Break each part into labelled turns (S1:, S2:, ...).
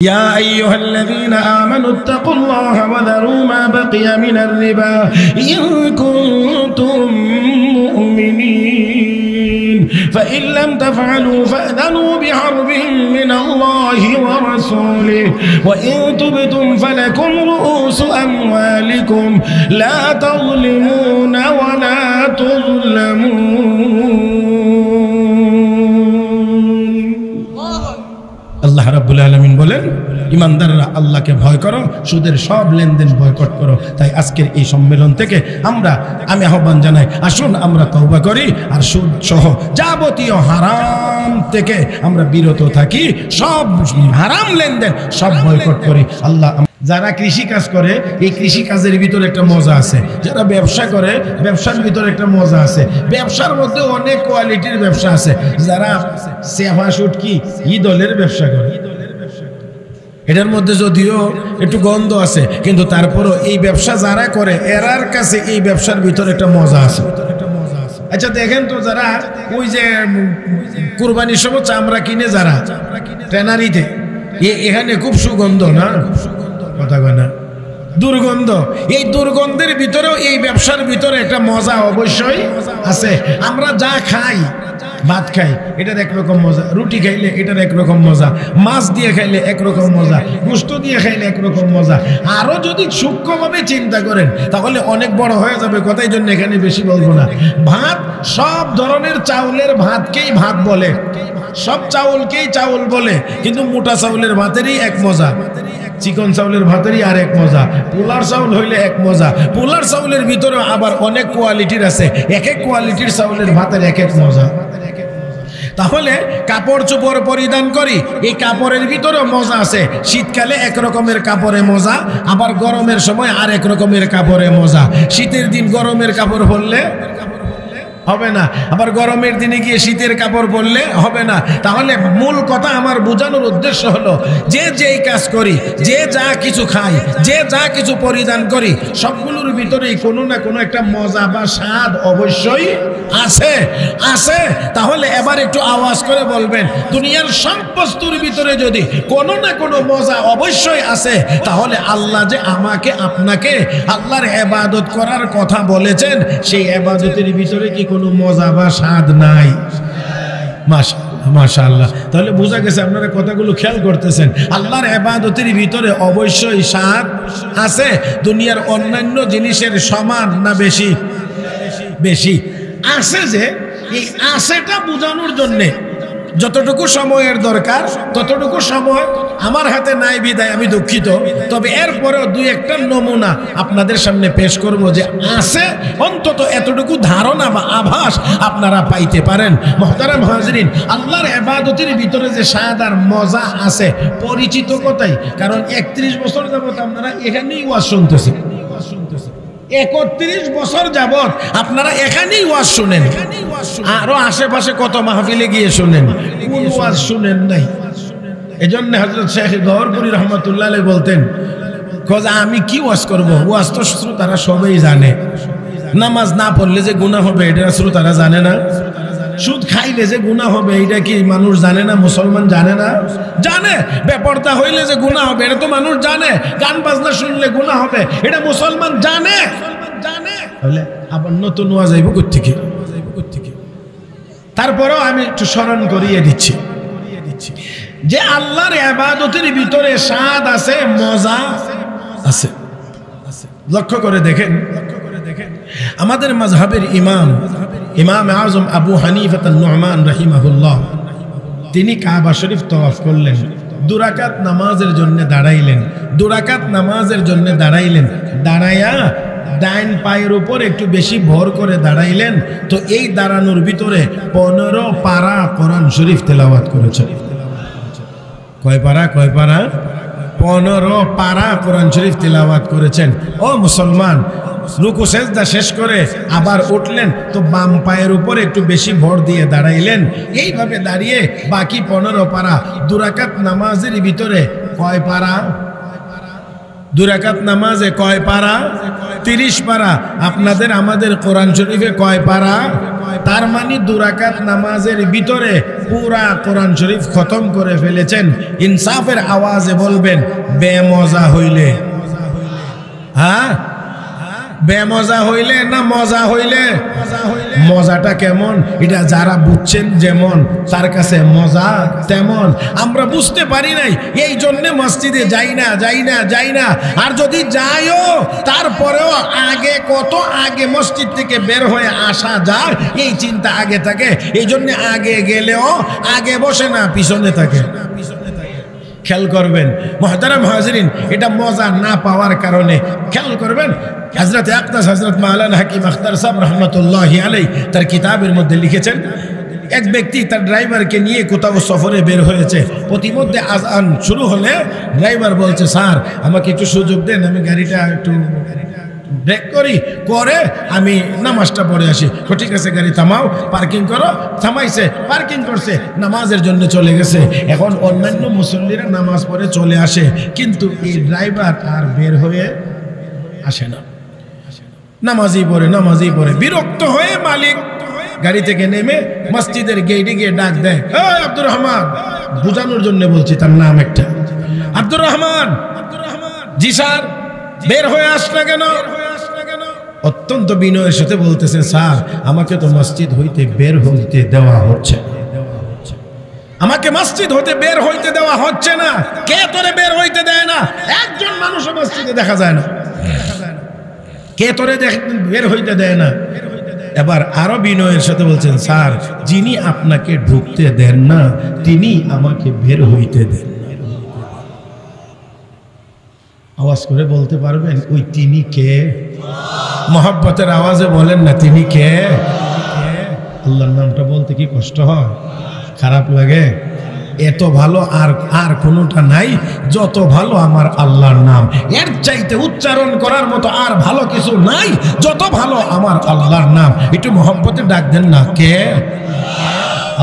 S1: يا أيها الذين آمنوا اتقوا الله وذروا ما بقي من الربا إن كنتم مؤمنين فإن لم تفعلوا فأذنوا بحرب من الله ورسوله وإن تبتم فلكم رؤوس أموالكم لا تظلمون ولا تظلمون আল্লাহ রাব্বুল আলামিন বলেন ইমানদাররা আল্লাহকে ভয় করো, সুদের সব লেনদেন বয়কট করো। তাই আজকের এই সম্মেলন থেকে আমি আহ্বান জানাই, আসুন আমরা তওবা করি আর সুদ সহ যাবতীয় হারাম থেকে আমরা বিরত থাকি, সব হারাম লেনদেন সব বয়কট করি। আল্লাহ যারা কৃষি কাজ করে এই কৃষি কাজের ভিতরে একটা মজা আছে, যারা ব্যবসা করে ব্যবসার ভিতরে একটা মজা আছে, ব্যবসার মধ্যে অনেক কোয়ালিটির ব্যবসা আছে। যারা সেফা শুটকি দলের ব্যবসা করে এটার মধ্যে যদিও একটু গন্ধ আছে, কিন্তু তারপরও এই ব্যবসা যারা করে এরার কাছে এই ব্যবসার ভিতরে একটা মজা আছে। আচ্ছা দেখেন তো, যারা ওই যে কুরবানির সময় চামড়া কিনে যারা ট্রেনারিতে, এখানে খুব সুগন্ধ না, কথা কয় না, দুর্গন্ধ। এই দুর্গন্ধের ভিতরেও এই ব্যবসার ভিতরে একটা মজা অবশ্যই আছে। আমরা যা খাই, ভাত খাই এটার একরকম মজা, রুটি খাইলে এটার একরকম মজা, মাছ দিয়ে খাইলে একরকম মজা, গোশত দিয়ে খাইলে একরকম মজা। আরো যদি সূক্ষ্মভাবে চিন্তা করেন তাহলে অনেক বড় হয়ে যাবে, কথাই জন্য এখানে বেশি বলবো না। ভাত, সব ধরনের চাউলের ভাতকেই ভাত বলে, সব চাউলকেই চাউল বলে, কিন্তু মোটা চাউলের ভাতেরই এক মজা, চিকন চাউলের ভাতেরই আর এক মজা, পোলার চাউল হইলে এক মজা। পোলার চাউলের ভিতরে আবার অনেক কোয়ালিটির আছে, এক এক কোয়ালিটির চাউলের ভাতের এক এক মজা। তাহলে কাপড় চোপড় পরিধান করি, এই কাপড়ের ভিতরে মজা আছে। শীতকালে এক রকমের কাপড়ে মজা, আবার গরমের সময় আর এক রকমের কাপড়ে মজা। শীতের দিন গরমের কাপড় পরলে হবে না, আবার গরমের দিনে গিয়ে শীতের কাপড় পরলে হবে না। তাহলে মূল কথা আমার বোঝানোর উদ্দেশ্য হলো, যে যেই কাজ করি, যে যা কিছু খাই, যে যা কিছু পরিধান করি, সবগুলোর ভিতরেই কোনো না কোনো একটা মজা বা স্বাদ অবশ্যই আছে। তাহলে এবার একটু আওয়াজ করে বলবেন, দুনিয়ার সব বস্তুর ভিতরে যদি কোনো না কোনো মজা অবশ্যই আছে, তাহলে আল্লাহ যে আমাকে আপনাকে আল্লাহর ইবাদত করার কথা বলেছেন, সেই ইবাদতের ভিতরে কি কোনো মজা বা স্বাদ নাই? মাশাআল্লাহ, মাশাআল্লাহ। তাহলে বোঝা গেছে, আপনারা কথাগুলো খেয়াল করতেছেন, আল্লাহর ইবাদতের ভিতরে অবশ্যই স্বাদ আছে। দুনিয়ার অন্যান্য জিনিসের সমান না বেশি? বেশি আছে। যে এই আছেটা বোঝানোর জন্যে যতটুকু সময়ের দরকার ততটুকু সময় আমার হাতে নাই বিদায় আমি দুঃখিত। তবে এরপরেও দুই একটা নমুনা আপনাদের সামনে পেশ করব, যে আছে অন্তত এতটুকু ধারণা বা আভাস আপনারা পাইতে পারেন। মুহতারাম হাজরিন, আল্লাহর ইবাদতের ভিতরে যে স্বাদ আর মজা আছে পরিচিত কথাই, কারণ 31 বছর যাবত আপনারা এখানেই ওয়াজ শুনতেছেন, 31 বছর যাবত আপনারা এখানেই ওয়াজ শুনেন, আরো আশেপাশে কত মাহফিলে গিয়ে শুনেন, কোন ওয়াজ শুনেন নাই। এজন্য হযরত শেখ গওহরপুরী রহমাতুল্লাহ আলাইহি বলতেন, আমি কি ওয়াজ করব? ওয়াজ তো শ্রোতারা সবাই জানে। নামাজ না পড়লে যে গুনাহ হবে এটা শ্রোতারা জানে না। সুদ খাইলে যে গুনাহ হবে এটা কি মানুষ জানে না? মুসলমান জানে না? জানে। বেপরদা হইলে যে গুনাহ হবে এটা তো মানুষ জানে। গান বাজনা শুনলে গুনাহ হবে এটা মুসলমান জানে। তাহলে আবার নতুন ওয়াজ আইব কই থেকে? তারপরেও আমি একটু স্মরণ করিয়ে দিচ্ছি যে আল্লাহর ইবাদতের ভিতরে স্বাদ আছে, মজা আছে। লক্ষ্য করে দেখেন, আমাদের মাযহাবের ইমাম আযম আবু হানিফা আন-নু'মান রাহিমাহুল্লাহ, তিনি কাবা শরীফ তওয়াফ করলেন, 2 রাকাত নামাজের জন্য দাঁড়াইলেন। 2 রাকাত নামাজের জন্য দাঁড়াইলেন, দাঁড়ায়া ডাইন পায়ের উপর একটু বেশি ভর করে দাঁড়াইলেন। তো এই দাঁড়ানোর ভিতরে 15 পারা কোরআন শরীফ তেলাওয়াত করেছেন। কয় পারা? 15 পারা কোরআন শরীফ তেলাওয়াত করেছেন। ও মুসলমান, রুকু সেজদা শেষ করে আবার উঠলেন, তো বাম পায়ের উপর একটু বেশি ভর দিয়ে দাঁড়াইলেন। এইভাবে দাঁড়িয়ে বাকি 15 পারা 2 রাকাত নামাজের ভিতরে কয় পারা? দুই রাকাত নামাজে কয় পারা? 30 পারা। আপনাদের আমাদের কোরআন শরীফে কয় পারা? তার মানে দুই রাকাত নামাজের ভিতরে পুরা কোরআন শরীফ খতম করে ফেলেছেন। ইনসাফের আওয়াজে বলবেন বেমজা হইলে? হ্যাঁ, বেমজা হইলে না মজা হইলে? মজাটা কেমন এটা যারা বুঝছেন যেমন, তার কাছে মজা তেমন। আমরা বুঝতে পারি নাই, এই জন্যে মসজিদে যাই না। আর যদি যাইও তারপরেও আগে কত আগে মসজিদ থেকে বের হয়ে আসা যায় এই চিন্তা আগে থাকে। এই জন্য আগে গেলেও আগে বসে না, পিছনে থাকে। খেয়াল করবেন মুহতারাম হাজিরিন, এটা মজা না পাওয়ার কারণে। খেয়াল করবেন হযরত আকদাস হযরত মাওলানা হাকিম আখতার সাহেব রহমতুল্লাহি আলাইহি তার কিতাবের মধ্যে লিখেছেন, এক ব্যক্তি তার ড্রাইভারকে নিয়ে কোথাও সফরে বের হয়েছে। প্রতিমধ্যে আজান শুরু হলে ড্রাইভার বলছে, স্যার আমাকে একটু সুযোগ দেন, আমি গাড়িটা একটু ব্রেক করে আমি নামাজটা পড়ে আসি। ঠিক আছে, গাড়ি থামাও, পার্কিং করো। থামাইছে, পার্কিং করছে, নামাজের জন্য চলে গেছে। এখন অন্যান্য মুসল্লিরা নামাজ পড়ে চলে আসে, কিন্তু এই ড্রাইভার আর বের হয়ে আসে না। নামাজই পড়ে বিরক্ত হয়ে মালিক গাড়ি থেকে নেমে মসজিদের গেটে গিয়ে ডাক দেয়, আব্দুর রহমান। বোঝানোর জন্য বলছি, তার নাম একটা আব্দুর রহমান। জি স্যার, বের হয়ে আসলে কেন? অত্যন্ত বিনয়ের সাথে বলতেছে, স্যার আমাকে তো মসজিদ হইতে বের হইতে দেওয়া হচ্ছে, আমাকে মসজিদ হতে বের হইতে দেওয়া হচ্ছে না। কে তোরে বের হইতে দেয় না? একজন মানুষ মসজিদে দেখা যায় না। কে তোরে বের হইতে দেয় না? এবার আরো বিনয়ের সাথে বলছেন, স্যার যিনি আপনাকে ঢুকতে দেন না তিনি আমাকে বের হইতে দেন। আওয়াজ করে বলতে পারবেন ওই তিনি কে? মহব্বতের আওয়াজে বলেন না, তিনি কে? আল্লাহর নামটা বলতে কি কষ্ট হয়, খারাপ লাগে? এত ভালো আর কোনোটা নাই যত ভালো আমার আল্লাহর নাম। এর চাইতে উচ্চারণ করার মতো আর ভালো কিছু নাই যত ভালো আমার আল্লাহর নাম। একটু মহব্বতে ডাক দেন না, কে?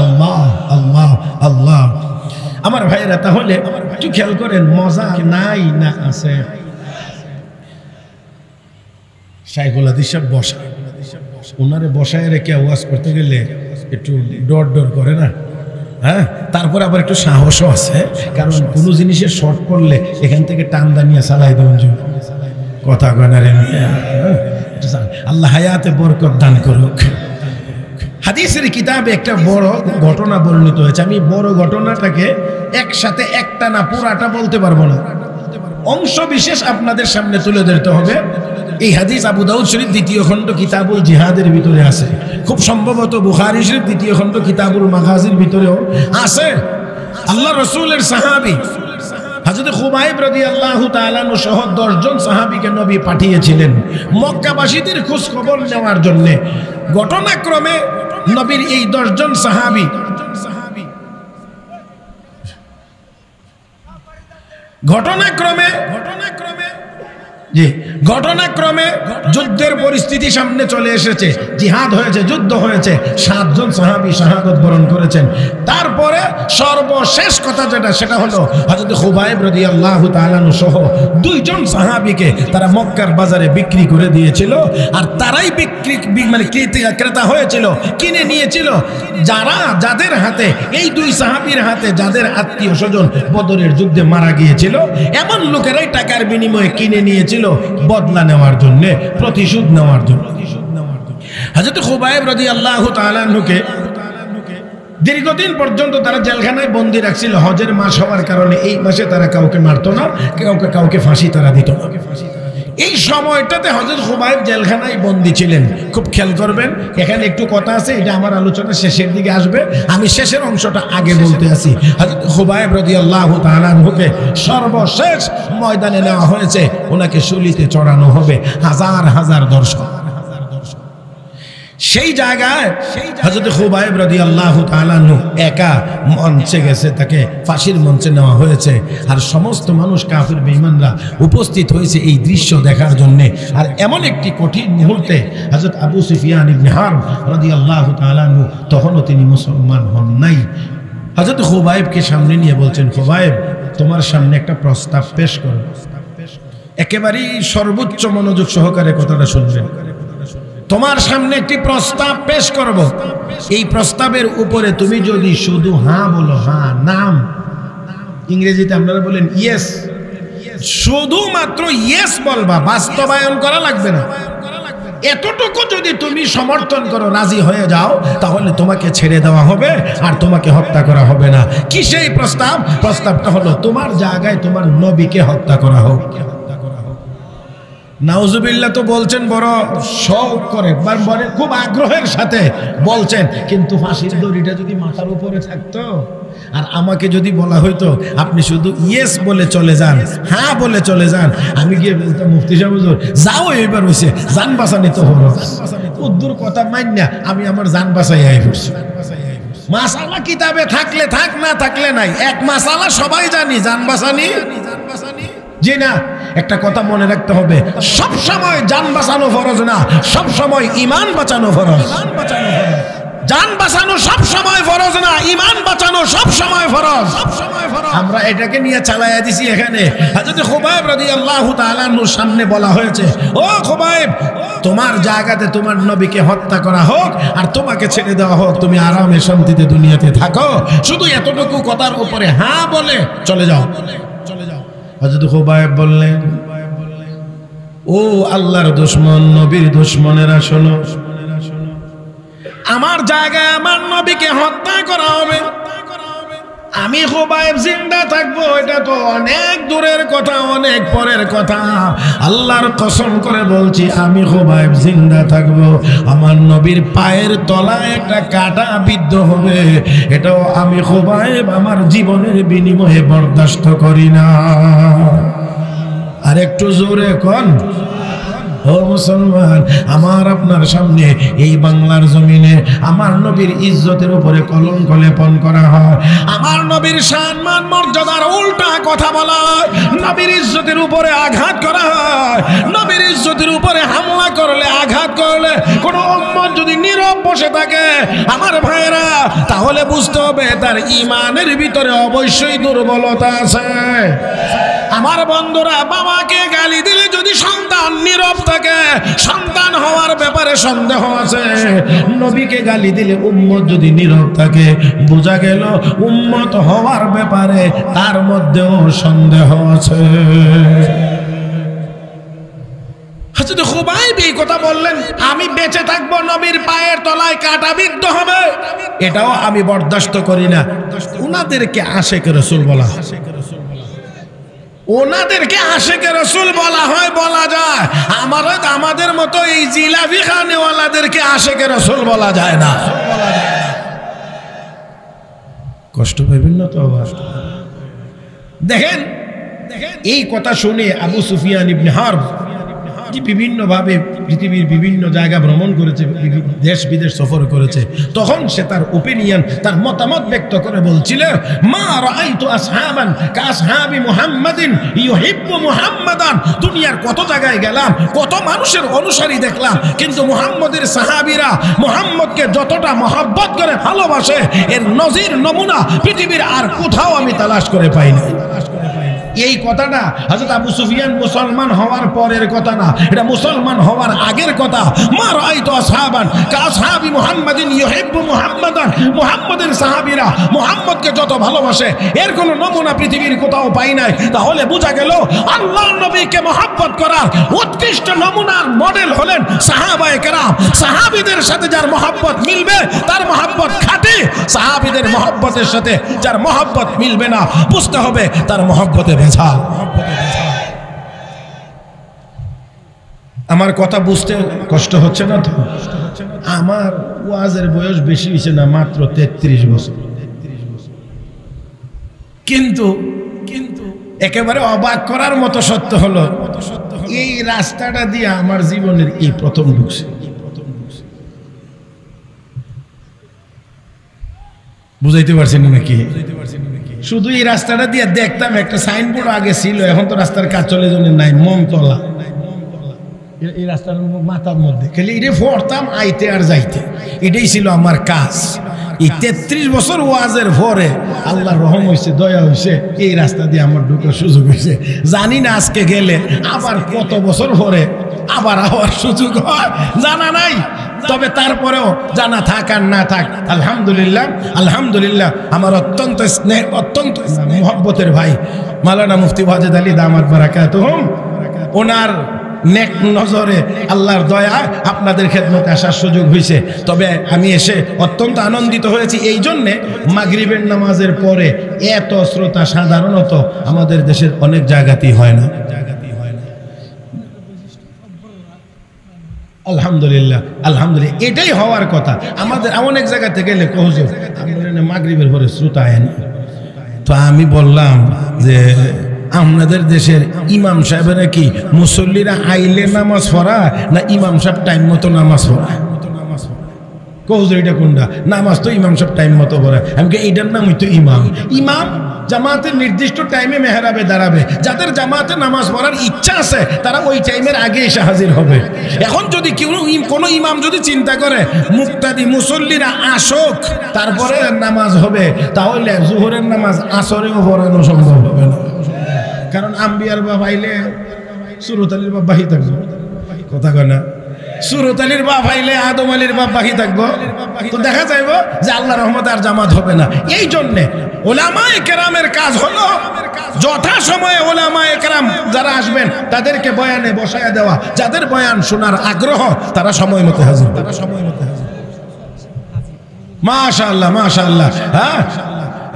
S1: আল্লাহ আল্লাহ আল্লাহ। আমার ভাইয়েরা, তাহলে একটু খেয়াল করেন, মজা নাই না আছে? শাইখুল হাদিস সাহেব বসা, ওনারে বসায় রেখে আওয়াজ করতে গেলে একটু ডর করে না? হ্যাঁ, তারপর আবার একটু সাহসও আছে, কারণ কোনো জিনিসের শর্ট পড়লে এখান থেকে টান দানিয়া চালাই দেবেন। কথা কনারে আল্লাহ হায়াতে বরকত দান করুক। হাদিসের কিতাবে একটা বড় ঘটনা বর্ণিত হয়েছে। আমি বড় ঘটনাটাকে একসাথে একটা না পুরাটা বলতে পারবো না, অংশ বিশেষ আপনাদের সামনে তুলে ধরতে হবে। এই হাদিস আবু দাউদ শরীফ 2য় খণ্ড কিতাবুল জিহাদের ভিতরে আছে, খুব সম্ভবত বুখারী শরীফ 2য় খণ্ড কিতাবুল মাগাজির ভিতরেও আছে। আল্লাহ রাসূলের সাহাবী হযরত খুবাইব রাদিয়াল্লাহু তাআলা আনহু সহ 10 জন সাহাবীকে নবী পাঠিয়েছিলেন মক্কাবাসীদের খোঁজ খবর নেওয়ার জন্য। ঘটনাক্রমে নবীর এই 10 জন সাহাবী ঘটনাক্রমে যুদ্ধের পরিস্থিতি সামনে চলে এসেছে, জিহাদ হয়েছে, যুদ্ধ হয়েছে। 7 জন সাহাবী শাহাদাত বরণ করেছেন। তারপরে সর্বশেষ কথা যেটা, সেটা হলো হযরত খুবাইব রাদিয়াল্লাহু তাআলা আনহু সহ 2 জন সাহাবীকে তারা মক্কার বাজারে বিক্রি করে দিয়েছিল। আর তারাই ক্রেতা হয়েছিল, কিনে নিয়েছিল যাদের হাতে, এই 2 সাহাবীর হাতে যাদের আত্মীয় স্বজন বদরের যুদ্ধে মারা গিয়েছিল, এমন লোকেরাই টাকার বিনিময়ে কিনে নিয়েছিল বদলা নেওয়ার জন্য, প্রতিশোধ নেওয়ার জন্য। হযরত খুবাইব রাদিয়াল্লাহু তাআলা আনহুকে দীর্ঘদিন পর্যন্ত তারা জেলখানায় বন্দী রাখছিল। হজের মাস হওয়ার কারণে এই মাসে তারা কাউকে মারতো না, কাউকে ফাঁসি তারা দিত না। এই সময়টাতে হযরত খুবাইব জেলখানায় বন্দী ছিলেন। খুব খেয়াল করবেন, এখানে একটু কথা আছে, এটা আমার আলোচনা শেষের দিকে আসবে, আমি শেষের অংশটা আগে বলতে আসি। হযরত খুবাইব রাদিয়াল্লাহু তাআলা আনহুকে সর্বশেষ ময়দানে নেওয়া হয়েছে, ওনাকে শুলিতে চড়ানো হবে, হাজার হাজার দর্শক। সেই জায়গায় হযরত খুবাইব রাদিয়াল্লাহু তাআলা আনহু একা মঞ্চে গেছে, তাকে ফাঁসির মঞ্চে নেওয়া হয়েছে। আর সমস্ত মানুষ কাফির বেঈমানরা উপস্থিত হয়েছে এই দৃশ্য দেখার জন্য। আর এমন একটি কঠিন মুহূর্তে হযরত আবু সুফিয়ান ইবনে হারব রাদিয়াল্লাহু তাআলা আনহু, তখনও তিনি মুসলমান হন নাই, হযরত খুবাইবকে সামনে নিয়ে বলছেন, খুবাইব তোমার সামনে একটা প্রস্তাব পেশ করো। একেবারেই সর্বোচ্চ মনোযোগ সহকারে কথাটা শুনবেন। তোমার সামনে একটি প্রস্তাব পেশ করব, এই প্রস্তাবের উপরে তুমি যদি শুধু হ্যাঁ বলো, হ্যাঁ, নাম, ইংরেজিতে আপনারা বলেন ইয়েস, শুধুমাত্র ইয়েস বলবা, বাস্তবায়ন করা লাগবে না। এতটুকু যদি তুমি সমর্থন করো, রাজি হয়ে যাও, তাহলে তোমাকে ছেড়ে দেওয়া হবে আর তোমাকে হত্যা করা হবে না। কি সেই প্রস্তাব? প্রস্তাবটা হলো তোমার জায়গায় তোমার নবীকে হত্যা করা হোক। নাউজুবিল্লাহ তো বলছেন বড় শৌক করে, বড় খুব আগ্রহের সাথে বলছেন, কিন্তু ফাঁসির দড়িটা যদি মাথার উপরে থাকতো আর আমাকে যদি বলা হইতো আপনি শুধু ইয়েস বলে চলে যান, হ্যাঁ বলে চলে যান, আমি গিয়ে বলতাম মুফতি সাহেব হুজুর যাও, এইবার হইছে, জান বাঁচানি তো হলো, উদ্দুর কথা মান্যা আমি আমার জান বাঁচাই আই পড়ছি। মাসালা কিতাবে থাকলে থাক, না থাকলে নাই, এক মাসালা সবাই জানি, জান বাঁচানি। জি না, একটা কথা মনে রাখতে হবে, সব সময় জান বাঁচানো ফরজ না, সব সময় ঈমান বাঁচানো ফরজ। জান বাঁচানো সব সময় ফরজ না, ঈমান বাঁচানো সব সময় ফরজ। আমরা এটাকে নিয়ে চালায়া দিছি। এখানে হযরত খুবাইব রাদিয়াল্লাহু তাআলা আনহুর সামনে বলা হয়েছে, ও খুবাইব, তোমার জায়গাতে তোমার নবীকে হত্যা করা হোক আর তোমাকে ছেড়ে দেওয়া হোক, তুমি আরামে শান্তিতে দুনিয়াতে থাকো। শুধু এতটুকু কথার উপরে হ্যাঁ বলে চলে যাও, চলে যাও। হযরত খুবাইব বললেন, ও আল্লাহর দুশমন, নবীর দুশমনেরা শোনো, আমার জায়গায় আমার নবীকে হত্যা করা হবে, আমি খুবাইব জিন্দা থাকবো, এটা তো অনেক দূরের কথা, অনেক পরের কথা। আল্লাহর কসম করে বলছি, আমি খুবাইব জিন্দা থাকবো, আমার নবীর পায়ের তলায় একটা কাঁটা বিদ্ধ হবে, এটাও আমি খুবাইব আমার জীবনের বিনিময়ে বরদাস্ত করি না। আর একটু জোরে কোন, ও মুসলমান, আমার আপনার সামনে এই বাংলার জমিনে আমার নবীর ইজ্জতের উপরে কলঙ্ক লেপন করা হয়, আমার নবীর সম্মান মর্যাদার উল্টা কথা বলা হয়, নবীর ইজ্জতের উপরে আঘাত করা হয়, নবীর ইজ্জতের উপরে হামলা করলে, আঘাত করলে কোন উম্মত যদি নীরব বসে থাকে আমার ভাইয়েরা, তাহলে বুঝতে হবে তার ঈমানের ভিতরে অবশ্যই দুর্বলতা আছে। আমার বন্ধুরা, বাবাকে গালি দিলে যদি সন্তান নীরব থাকে, সন্তান হওয়ার ব্যাপারে সন্দেহ আছে। নবীকে গালি দিলে উম্মত যদি নীরব থাকে, বোঝা গেল উম্মত হওয়ার ব্যাপারে তার মধ্যেও সন্দেহ আছে। হযরত খুবাইব এই কথা বললেন, আমি বেঁচে থাকবো, নবীর পায়ের তলায় কাঁটা বিদ্ধ হবে, এটাও আমি বরদাস্ত করি না। উনাদেরকে আশেক রাসূল বলা হয়, ওনাদেরকে আশেকে রাসূল বলা হয়, বলা যায়। আমাদের মতো এই জিলাপি খানেওয়ালাদেরকে আশেকে রাসূল বলা যায় না। কষ্ট পাইবেন না তো? দেখেন, এই কথা শুনে আবু সুফিয়ান ইবনে হারব বিভিন্নভাবে পৃথিবীর বিভিন্ন জায়গা ভ্রমণ করেছে, দেশ বিদেশ সফর করেছে, তখন সে তার ওপিনিয়ন, তার মতামত ব্যক্ত করে বলছিল, মা রাআইতু আসহাবান কাসহাবি মুহাম্মাদিন ইউহিব্বু মুহাম্মাদান। দুনিয়ার কত জায়গায় গেলাম, কত মানুষের অনুসারী দেখলাম, কিন্তু মুহাম্মদের সাহাবীরা মুহাম্মদকে যতটা মহব্বত করে ভালোবাসে, এর নজির নমুনা পৃথিবীর আর কোথাও আমি তালাশ করে পাই না। এই কথাটা হযরত আবু সুফিয়ান মুসলমান হওয়ার পরের কথা না, এটা মুসলমান হওয়ার আগের কথা। মা রাআইতু আসহাবান কাসহাবি মুহাম্মাদিন ইউহিব্বু মুহাম্মাদান। মুহাম্মদের সাহাবীরা মুহাম্মদকে যত ভালোবাসে, এর কোনো নমুনা পৃথিবীর কোথাও পাই নাই। তাহলে বোঝা গেল আল্লাহর নবীকে মহব্বত করার উৎকৃষ্ট নমুনার মডেল হলেন সাহাবায়ে কেরাম। সাহাবীদের সাথে যার মহব্বত মিলবে তার মহব্বত খাঁটি, সাহাবীদের মহব্বতের সাথে যার মহব্বত মিলবে না, বুঝতে হবে তার মহব্বতে ভেজাল। আমার কথা বুঝতে কষ্ট হচ্ছে না তো? আমার ওয়াজের বয়স বেশি হয়েছে না, মাত্র 33 বছর, কিন্তু একেবারে অবাক করার মতো সত্য হলো, এই রাস্তাটা দিয়ে আমার জীবনের এই প্রথম ঢুকছে। বুঝাইতে পারছেন নাকি? শুধু এই রাস্তাটা দিয়ে দেখতাম, একটা সাইনবোর্ড আগে ছিল, এখন তো রাস্তার কাজ চলে জন্য নাই, মমতলা, এই রাস্তার মাথার মধ্যে খালি এটা পড়তাম, আইতে আর যাইতে, এটাই ছিল আমার কাজ। এই 33 বছর ওয়াজের পরে আল্লাহর রহম হইছে, দয়া হইছে, এই রাস্তা দিয়ে আমার ঢোকার সুযোগ হইছে। জানি না আজকে গেলে আবার কত বছর পরে আবার হওয়ার সুযোগ হয় জানা নাই। তবে তারপরেও জানা থাক আর না থাক, আলহামদুলিল্লাহ আলহামদুলিল্লাহ। আমার অত্যন্ত স্নেহ, অত্যন্ত মুহাব্বতের ভাই মাওলানা মুফতি ওয়াজেদ আলী দামাত বারাকাতুহুম, ওনার নেক নজরে আল্লাহর দয়া আপনাদের খেদমতে আসার সুযোগ হয়েছে। তবে আমি এসে অত্যন্ত আনন্দিত হয়েছি এই জন্যে, মাগরিবের নামাজের পরে এত শ্রোতা সাধারণত আমাদের দেশের অনেক জায়গাতেই হয় না। আলহামদুলিল্লাহ আলহামদুলিল্লাহ, এটাই হওয়ার কথা। আমাদের অনেক জায়গাতে গেলে হুজুর মাগরিবের পরে শ্রোতা আয় না। তো আমি বললাম যে আপনাদের দেশের ইমাম সাহেবেরা কি মুসল্লিরা আইলে নামাজ পড়া না ইমাম সাহেব টাইম মতো নামাজ পড়া? হুজুর এটা কোনটা? নামাজ তো ইমাম সাহেব টাইম মতো পড়ে। আমি এইটার নাম হইতো ইমাম। ইমাম জামাতের নির্দিষ্ট টাইমে মেহরাবে দাঁড়াবে, যাদের জামাতে নামাজ পড়ার ইচ্ছা আছে তারা ওই টাইমের আগে এসে হাজির হবে। এখন যদি কোনো ইমাম যদি চিন্তা করে মুক্তাদি মুসল্লিরা আসুক তারপরে নামাজ হবে, তাহলে জোহরের নামাজ আসরেও পড়ানো সম্ভব হবে না। কারণ আম্বিয়ার বাপ আইলে সুরত আলীর বাপ বাহি থাকবো, কথা কয় না? সুরত আলীর বাপ আইলে আদম আলীর বাপ বাকি থাকবো, তো দেখা যাইব যে আল্লাহ রহমতে আর জামাত হবে না। এই জন্যে ওলামায়ে কেরামের কাজ হলো যথা সময়ে ওলামায়ে কেরাম যারা আসবেন তাদেরকে বয়ানে বসায়া দেওয়া, যাদের বয়ান শোনার আগ্রহ তারা সময় মতো হাজির। মাশাআল্লাহ মাশাআল্লাহ। হ্যাঁ,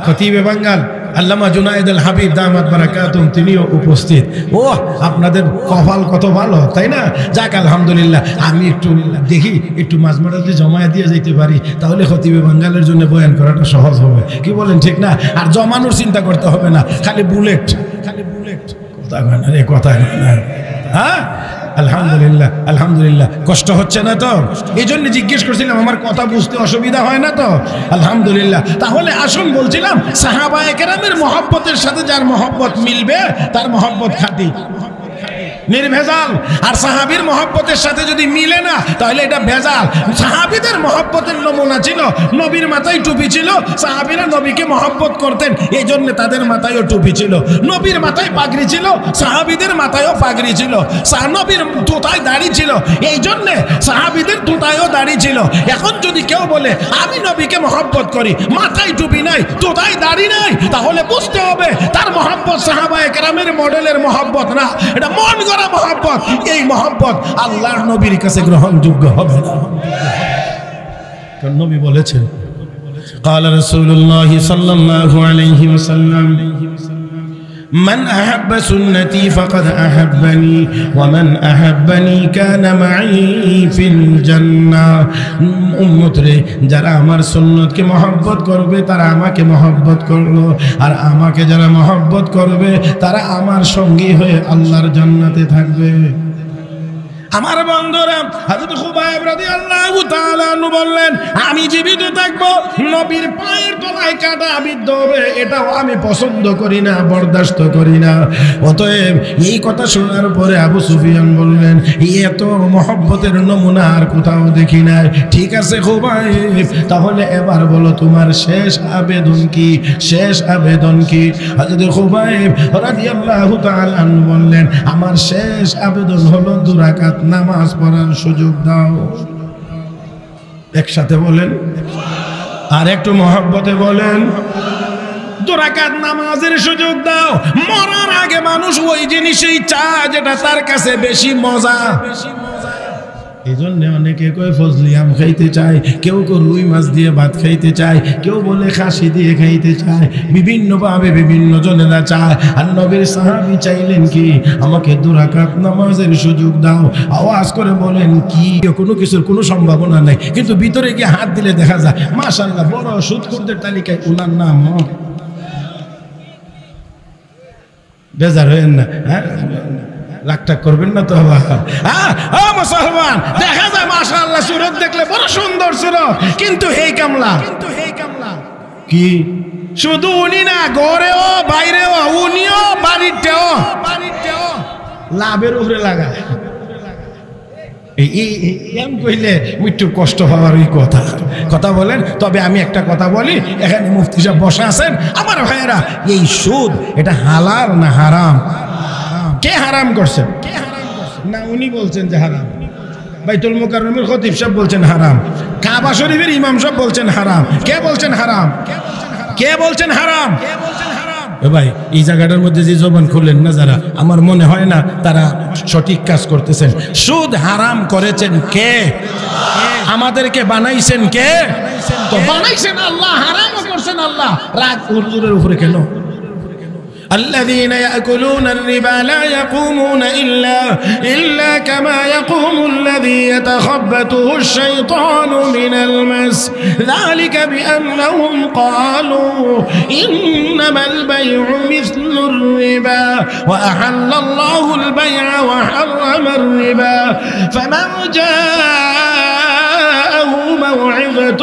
S1: খতিবে বাঙ্গাল আল্লামা জুনায়েদ আল হাবিব দামাত বারাকাতুম তিনিও উপস্থিত। ও আপনাদের কপাল কত ভালো, তাই না? যাক আলহামদুলিল্লাহ। আমি একটু দেখি একটু মাঝমাটাতে জমায়ে দিয়ে যেতে পারি, তাহলে খতিবে বাঙ্গালের জন্য বয়ান করাটা সহজ হবে। কি বলেন, ঠিক না? আর জমানোর চিন্তা করতে হবে না, খালি বুলেট কথা কয় না রে, কথা কয় না। হ্যাঁ আলহামদুলিল্লাহ আলহামদুলিল্লাহ। কষ্ট হচ্ছে না তো? এই জন্য জিজ্ঞেস করছিলাম আমার কথা বুঝতে অসুবিধা হয় না তো? আলহামদুলিল্লাহ। তাহলে আসুন, বলছিলাম সাহাবায়ে কেরামের মহব্বতের সাথে যার মহব্বত মিলবে তার মহব্বত খাঁটি নির্ভেজাল। আর সাহাবীর মহব্বতের সাথে যদি মিলে না তাহলে এটা ভেজাল। সাহাবীদের মহব্বতের নমুনা ছিল নবীর মাথায় টুপি ছিল, সাহাবীরা নবীকে মহব্বত করতেন, এই জন্য তাদের মাথায়ও টুপি ছিল। নবীর মাথায় পাগড়ি ছিল, সাহাবীদের মাথায়ও পাগড়ি ছিল। নবীর তোতায় দাড়ি ছিল, এই জন্যে সাহাবীদের তোতায়ও দাড়ি ছিল। এখন যদি কেউ বলে আমি নবীকে মহব্বত করি, মাথায় টুপি নাই, তোতায় দাড়ি নাই, তাহলে বুঝতে হবে তার মহব্বত সাহাবায়ে কেরামের মডেলের মহব্বত না, এটা মন গড়া মহব্বত। এই মহব্বত আল্লাহর নবীর কাছে গ্রহণযোগ্য হবে না। কারণ নবী বলেছেন, قال رسول الله صلى الله عليه وسلم من أحب سنتي فقد أحبني ومن أحبني كان معي في الجنة। উম্মতরে যারা আমার সুন্নতকে মহব্বত করবে তারা আমাকে মহব্বত করলো, আর আমাকে যারা মহব্বত করবে তারা আমার সঙ্গী হয়ে আল্লাহর জান্নাতে থাকবে। আমার বন্ধুরা, হযরত খুবাইব রাদিয়াল্লাহু তাআলা আনহু বললেন, আমি জীবিত থাকবো নবীর পায়ের তলায় কাটা বিদ্ধ হবে, এটাও আমি পছন্দ করি না, বরদাস্ত করি না। অতএব এই কথা শোনার পরে আবু সুফিয়ান বললেন, এত মহব্বতের নমুনা আর কোথাও দেখি নাই। ঠিক আছে খুবাইব, তাহলে এবার বলো তোমার শেষ আবেদন কি? শেষ আবেদন কি? হযরত খুবাইব রাদিয়াল্লাহু তাআলা আনহু বললেন, আমার শেষ আবেদন হলো 2 রাকাত নামাজ পড়ার সুযোগ দাও। একসাথে বলেন, আর একটু মহব্বতে বলেন, 2 রাকাত নামাজের সুযোগ দাও। মরার আগে মানুষ ওই জিনিসই চায় যেটা তার কাছে বেশি মজা। এই জন্য অনেকে কয় ফজলি আম খাইতে চায়, কেউ রুই মাছ দিয়ে ভাত খাইতে চায়, কেউ বলে খাসি দিয়ে খাইতে চায়, বিভিন্নভাবে বিভিন্ন জনেরা চায়। আর নবীর সাহাবী চাইলেন কি, আমাকে 2 রাকাত নামাজের সুযোগ দাও। আওয়াজ করে বলেন, কি কোনো কিছুর কোনো সম্ভাবনা নাই, কিন্তু ভিতরে গিয়ে হাত দিলে দেখা যায় মাশাআল্লাহ বড় সুদখোরদের তালিকায় ওনার নাম। বেজার হয়েন না, হ্যাঁ রাগটাক করবেন না তো। হ্যাঁ মুসলমান, দেখা যায় মাশাআল্লাহ সুরত দেখলে বড় সুন্দর সুরত, কিন্তু হেই কামলা কি শুধু উনি না, ঘরেও বাইরেও উনিও বাড়িতেও লাভের উপরে লাগায়। এম কইলে একটু কষ্ট হওয়ার ওই কথা কথা বলেন। তবে আমি একটা কথা বলি, এখানে মুফতি সাহেব বসা আছেন, আমার ভাইয়েরা, এই সুদ এটা হালাল না হারাম? কে হারাম করছেন? না উনি বলছেন যে হারাম, বাইতুল মুকাররমের খতিব সাহেব বলছেন হারাম, কাবা শরীফের ইমাম সাহেব বলছেন হারাম। কে বলছেন হারাম? কে বলছেন হারাম? ভাই এই জায়গাটার মধ্যে যে জবান খুললেন না যারা, আমার মনে হয় না তারা সঠিক কাজ করতেছেন। সুদ হারাম করেছেন কে? আমাদেরকে বানাইছেন কে? তো বানাইছেন আল্লাহ, হারামও করছেন আল্লাহ। রাগ হুজুরের উপরে কেন? الذين يأكلون الربا لا يقومون إلا كما يقوم الذي يتخبطه الشيطان من المس ذلك بأنهم قالوا إنما البيع مثل الربا وأحل الله البيع وحرم الربا فمن جاءه موعظة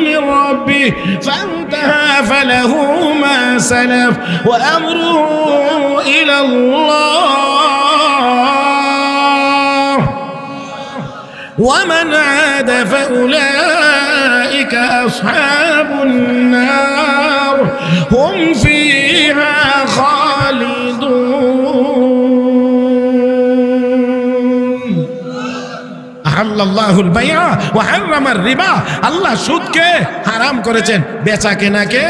S1: من ربه فانتهى فله ما سلف وأمره إلى الله ومن عاد فأولئك أصحاب النار هم فيها خالدون আল্লাহুল বাইআ ওয়া হারামার রিবা। আল্লাহ সুদকে হারাম করেছেন, বেচা কেনাকে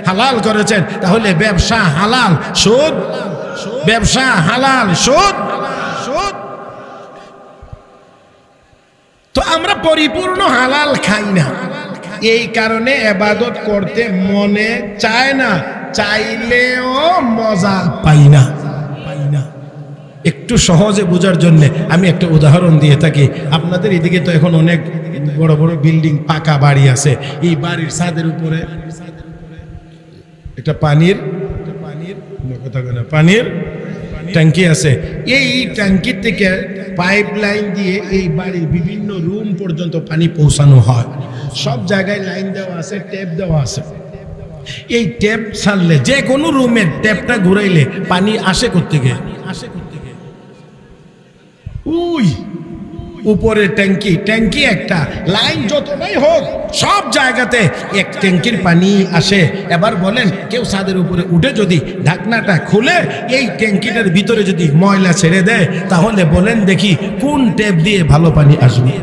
S1: হালাল করেছেন। তাহলে ব্যবসা হালাল, সুদ, ব্যবসা হালাল, সুদ। তো আমরা পরিপূর্ণ হালাল খাই না, এই কারণে ইবাদত করতে মনে চায় না, চাইলেও মজা পাই না। একটু সহজে বোঝার জন্য আমি একটা উদাহরণ দিয়ে থাকি। আপনাদের এদিকে তো এখন অনেক বড় বড় বিল্ডিং, পাকা বাড়ি আছে। এই বাড়ির ছাদের উপরে একটা পানির ট্যাঙ্কি আছে। এই ট্যাঙ্কি থেকে পাইপ লাইন দিয়ে এই বাড়ির বিভিন্ন রুম পর্যন্ত পানি পৌঁছানো হয়। সব জায়গায় লাইন দেওয়া আছে, ট্যাপ দেওয়া আছে। এই ট্যাপ ছাড়লে, যে কোনো রুমের ট্যাপটা ঘুরাইলে পানি আসে কোত্থেকে? উই উপরে ট্যাঙ্কি, ট্যাঙ্কি একটা, লাইন যতটাই হোক সব জায়গাতে এক ট্যাঙ্কির পানি আসে। এবার বলেন, কেউ ছাদের উপরে উঠে যদি ঢাকনাটা খুলে এই ট্যাঙ্কিটার ভিতরে যদি ময়লা ছেড়ে দেয়, তাহলে বলেন দেখি কোন ট্যাপ দিয়ে ভালো পানি আসবে?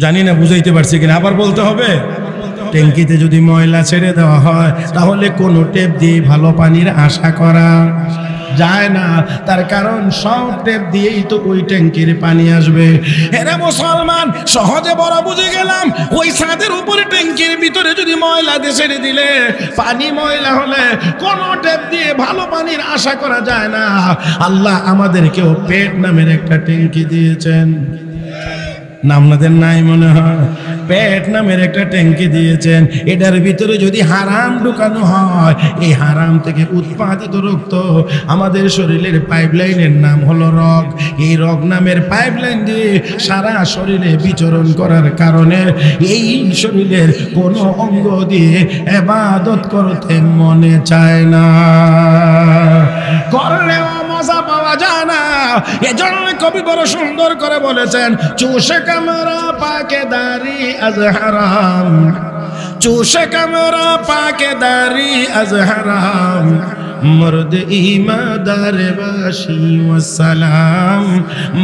S1: জানি না বুঝাইতে পারছি কিনা, আবার বলতে হবে। ট্যাঙ্কিতে যদি ময়লা ছেড়ে দেওয়া হয়, তাহলে কোনো ট্যাপ দিয়ে ভালো পানির আশা করা যায় না। তার কারণ সব ট্যাপ দিয়েই তো ওই ট্যাঙ্কির পানি আসবে। এরা মুসলমান, সহজে বড় বুঝে গেলাম। ওই ছাদের উপরে ট্যাঙ্কির ভিতরে যদি ময়লা দিয়ে ছেড়ে দিলে, পানি ময়লা হলে কোনো ট্যাপ দিয়ে ভালো পানির আশা করা যায় না। আল্লাহ আমাদেরকেও পেট নামের একটা ট্যাঙ্কি দিয়েছেন, আপনাদের নাই মনে হয়? পেট নামের একটা ট্যাঙ্কি দিয়েছেন। এটার ভিতরে যদি হারাম ঢুকানো হয়, এই হারাম থেকে উৎপাদিত রক্ত আমাদের শরীরের পাইপলাইনের নাম হলো রগ। এই রগ নামের পাইপলাইন দিয়ে সারা শরীরে বিচরণ করার কারণে এই শরীরের কোনো অঙ্গ দিয়ে ইবাদত করতে মনে চায় না, করলেও মজা পাওয়া যায় না। এজন্য কবি বড় সুন্দর করে বলেছেন, চুষে কামরা পাকে দাড়ি আজ হারাম, চুষে কামরা পাকে দাড়ি আজ হারাম, মর্দ ইমাদার বাসি ওয়াসসালাম,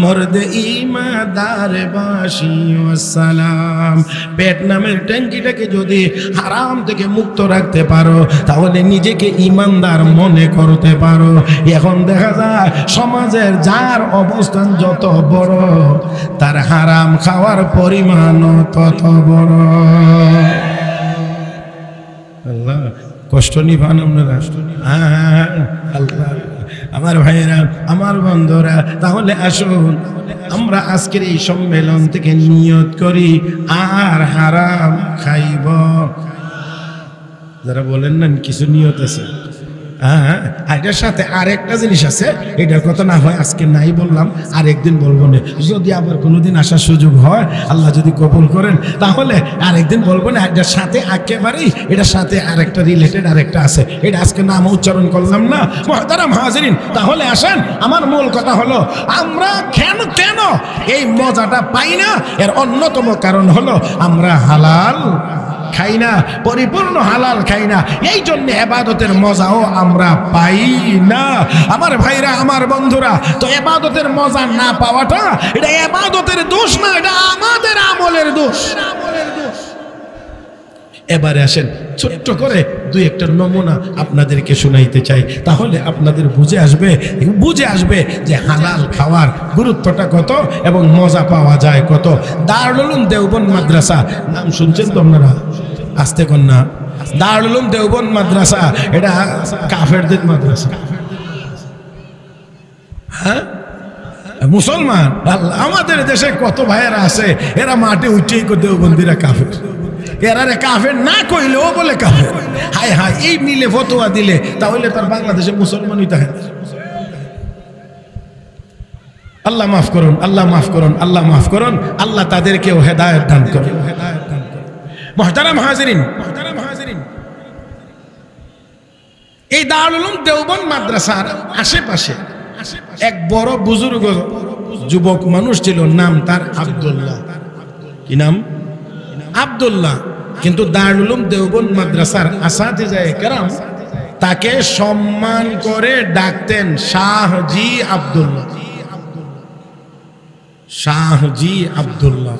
S1: মর্দ ইমাদার বাসি ওয়াসসালাম। পেট নামের ট্যাঙ্কিটাকে যদি হারাম থেকে মুক্ত রাখতে পারো, তাহলে নিজেকে ইমানদার মনে করতে পারো। এখন দেখা যায় সমাজের যার অবস্থান যত বড়, তার হারাম খাওয়ার পরিমাণও তত বড়। আল্লাহ কষ্ট নিবান আপনারা। আল্লাহ, আমার ভাইয়েরা, আমার বন্ধুরা, তাহলে আসুন আমরা আজকের এই সম্মেলন থেকে নিয়ত করি আর হারাম খাইব। যারা বলেন না কিছু নিয়ত আছে, হ্যাঁ, এটার সাথে আরেকটা জিনিস আছে, এটার কথা না হয় আজকে নাই বললাম, আরেকদিন বলবো না। যদি আবার কোনোদিন আসার সুযোগ হয়, আল্লাহ যদি কবুল করেন, তাহলে আরেকদিন বলবো না। এটার সাথে একেবারেই এটার সাথে আরেকটা রিলেটেড আরেকটা আছে, এটা আজকে নাম উচ্চারণ করলাম না। মুহতারাম হাজিরিন, তাহলে আসেন, আমার মূল কথা হলো আমরা কেন এই মজাটা পাই না? এর অন্যতম কারণ হলো আমরা হালাল খাই না, পরিপূর্ণ হালাল খাই না। এই জন্য ইবাদতের মজাও আমরা পাই না। আমার ভাইরা, আমার বন্ধুরা, তো ইবাদতের মজা না পাওয়াটা এটা ইবাদতের দোষ না, এটা আমাদের আমলের দোষ। এবারে আসেন, ছোট্ট করে দুই একটা নমুনা আপনাদেরকে শোনাইতে চাই, তাহলে আপনাদের বুঝে আসবে যে হালাল খাওয়ার গুরুত্বটা কত এবং মজা পাওয়া যায় কত। দারুল উলুম দেওবন্দ মাদ্রাসা, নাম শুনছেন তো আপনারা? আসতে কন না, দারুল উলুম দেওবন্দ মাদ্রাসা, এটা কাফেরদের মাদ্রাসা। হ্যাঁ, মুসলমান আমাদের দেশে কত ভাইয়েরা আছে, এরা মাঠে উঠেই দেওবন্দিরা কাফের, এরারে কাফের না কইলেও বলে কাফের। হায় হায়, এই মিলে ফতোয়া দিলে তাহলে তার বাংলাদেশে মুসলমানই থাকে। আল্লাহ মাফ করুন, আল্লাহ মাফ করুন, আল্লাহ মাফ করুন, আল্লাহ তাদেরকেও হেদায়েত দান করুন। মুহতারাম হাজিরিন, এই দারুল উলুম দেওবন্দ মাদ্রাসার আশেপাশে এক বড় বুজুর্গ যুবক মানুষ ছিল, নাম তার আব্দুল্লাহ। কি নাম? আব্দুল্লাহ। কিন্তু দারুল উলুম দেওবন্দ মাদ্রাসার আসাতিজায়ে কেরাম তাকে সম্মান করে ডাকতেন শাহজি আব্দুল্লাহ। শাহজি আব্দুল্লাহ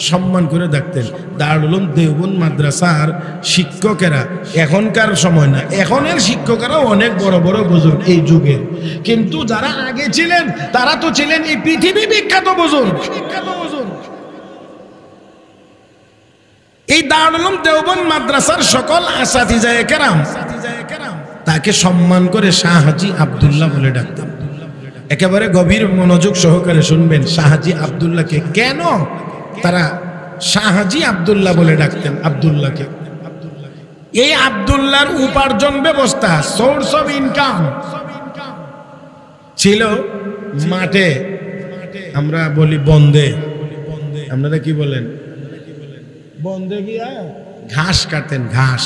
S1: সম্মান করে ডাকতেন। দারুল উলুম দেওবন্দ মাদ্রাসার শিক্ষকেরা, এখনকার সময় না, এখনের শিক্ষকেরাও অনেক বড় বড় বুজুর্গ এই যুগের, কিন্তু যারা আগে ছিলেন তারা তো ছিলেন এই পৃথিবী বিখ্যাত বুজুর্গ। এই দারুল উলুম দেওবন্দ মাদ্রাসার সকল আসাতিজায়ে কেরাম তাকে সম্মান করে শাহজি আব্দুল্লাহ বলে ডাকতেন। একেবারে গভীর মনোযোগ সহকারে শুনবেন, শাহজি আব্দুল্লাহকে কেন তারা শাহজি আব্দুল্লাহ বলে ডাকতেন? আব্দুল্লাহকে, এই আব্দুল্লাহর উপার্জন ব্যবস্থা, সোর্স অফ ইনকাম ছিল মাঠে, আমরা বলি বন্দে, আপনারা কি বলেন? বন্দে গিয়া ঘাস কাটেন। ঘাস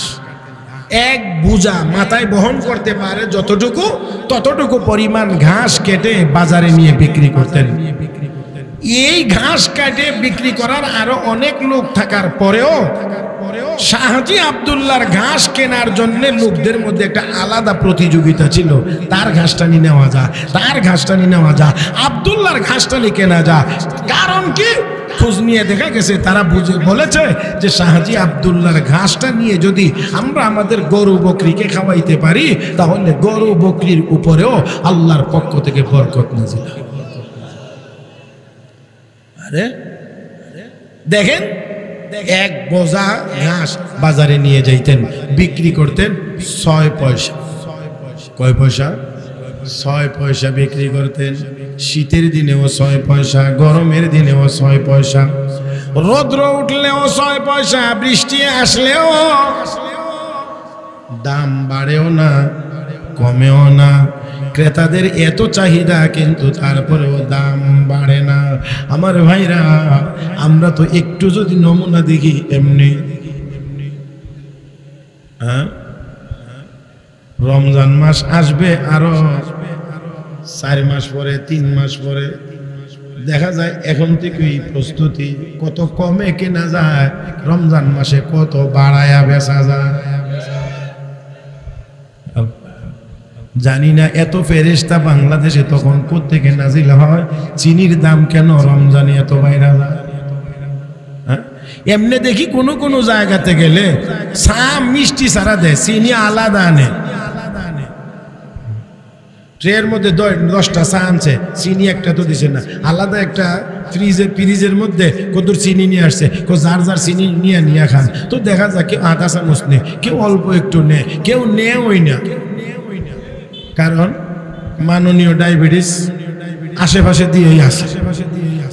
S1: এক বোঝা মাথায় বহন করতে পারে যতটুকু, ততটুকু পরিমাণ ঘাস কেটে বাজারে নিয়ে বিক্রি করতেন। এই ঘাস কাটে বিক্রি করার আরো অনেক লোক থাকার পরেও শাহজি আব্দুল্লাহর ঘাস কেনার জন্য লোকদের মধ্যে একটা আলাদা প্রতিযোগিতা ছিল। তার ঘাসটা নিয়ে নেওয়া যায়, তার ঘাসটা নিয়ে নেওয়া যায়, আব্দুল্লাহর ঘাসটা নিয়ে কেনা যায়। কারণ কি? খোঁজ নিয়ে দেখা গেছে তারা বলেছে যে শাহজি আব্দুল্লাহর ঘাসটা নিয়ে যদি আমরা আমাদের গরু বকরিকে খাওয়াইতে পারি, তাহলে গরু বকরির উপরেও আল্লাহর পক্ষ থেকে বরকত নাজিল হয়। আরে দেখেন, এক বোঝা ঘাস বাজারে নিয়ে যাইতেন, বিক্রি করতেন 6 পয়সা। কয় পয়সা? 6 পয়সা বিক্রি করতেন। শীতের দিনেও 6 পয়সা, গরমের দিনেও 6 পয়সা, রৌদ্র উঠলেও 6 পয়সা, বৃষ্টি আসলেও। দাম বাড়েও না, কমেও না, ক্রেতাদের এত চাহিদা কিন্তু তারপরেও দাম বাড়ে না। আমার ভাইরা, আমরা তো একটু যদি নমুনা দেখি এমনি, হ্যাঁ, রমজান মাস আসবে আরো 4 মাস পরে, 3 মাস পরে, দেখা যায় এখন থেকেই প্রস্তুতি, কত কমে কেনা যায়, রমজান মাসে কত বাড়ায়া বেচা যায়। জানি না এত ফেরেশতা বাংলাদেশে তখন কোত্থেকে নাজিল হয়, চিনির দাম কেন রমজানে এত বাইরা যায়। এমনি দেখি কোনো কোনো জায়গাতে গেলে চা মিষ্টি ছাড়া দেয়, চিনি আলাদা আনে। ট্রের মধ্যে 10টা চা আনছে, চিনি একটা তো দিছে না, আলাদা একটা ফ্রিজের মধ্যে কতর চিনি নিয়ে আসছে, যার যার চিনি নিয়ে খান। তো দেখা যায় কেউ আধা চামচ নেয়, কেউ অল্প একটু নেয়, কেউ নেওই না। কারণ মাননীয় ডায়াবেটিস আশেপাশে দিয়েই আসে,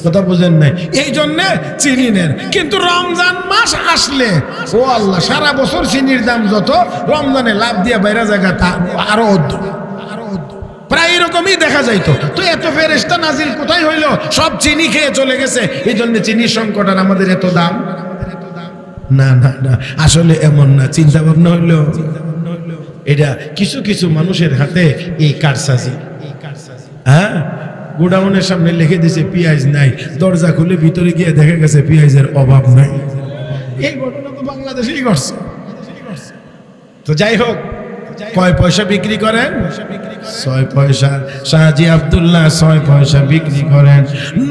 S1: কথা বুঝেন নাই? এই জন্যে চিনি নেন। কিন্তু রমজান মাস আসলে ও আল্লাহ, সারা বছর চিনির দাম যত, রমজানে লাভ দিয়ে বাইরে জায়গা তা আরো অদ্য, প্রায় এরকমই দেখা যাইতো। তো এত ফেরেশতা নাজিল কোথায় হইলো? সব চিনি খেয়ে চলে গেছে, এই জন্য চিনির সংকট আর আমাদের এত দাম। না না না, আসলে এমন না। চিন্তা ভাবনা হইলো এটা কিছু কিছু মানুষের হাতে এই কারসাজি। হ্যাঁ, গোডাউনের সামনে লিখে দিছে পেঁয়াজ নাই, দরজা খুলে ভিতরে গিয়ে দেখা গেছে পেঁয়াজের অভাব নাই। এই ঘটনা তো বাংলাদেশেই ঘটছে। তো যাই হোক, কয় পয়সা বিক্রি করেন? 6 পয়সা। শাহজি আব্দুল্লাহ 6 পয়সা বিক্রি করেন।